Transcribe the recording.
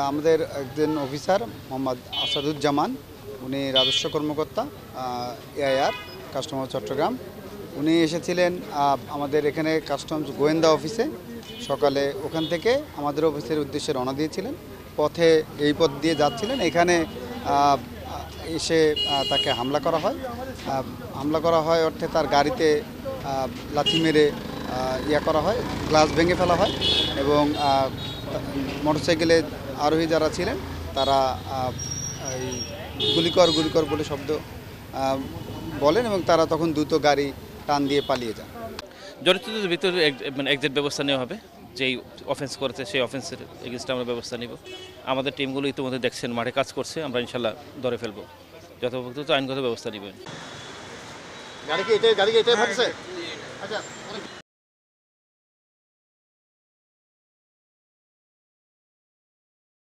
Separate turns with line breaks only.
আমাদের একজন অফিসার মোহাম্মদ আসাদুজ্জামান, উনি রাজস্ব কর্মকর্তা এআইআর কাস্টমার চট্টগ্রাম। উনি এসেছিলেন আমাদের এখানে কাস্টমস গোয়েন্দা অফিসে সকালে, ওখান থেকে আমাদের অফিসের উদ্দেশ্যে রওনা দিয়েছিলেন। পথে এই পথ দিয়ে যাচ্ছিলেন, এখানে এসে তাকে হামলা করা হয় অর্থে তার গাড়িতে লাথি মেরে করা হয়, গ্লাস ভেঙে ফেলা হয় এবং মোটরসাইকেলে আরোহী যারা ছিলেন তারা এই গুলিকর বলে শব্দ বলেন এবং তারা তখন দ্রুত গাড়ি টান দিয়ে পালিয়ে যান।
জড়িতদের ভিতরে এক্সাক্ট ব্যবস্থা নেওয়া হবে। যেই অফেন্স করেছে সেই অফেন্সের এগেনস্টে আমরা ব্যবস্থা নিব। আমাদের টিমগুলো ইতিমধ্যে দেখছেন, মাঠে কাজ করছে, আমরা ইনশাল্লাহ ধরে ফেলবো, যথোপযুক্ত আইনগত ব্যবস্থা নেবেন।
গাড়ি কি এটাই ফাটছে? আচ্ছা।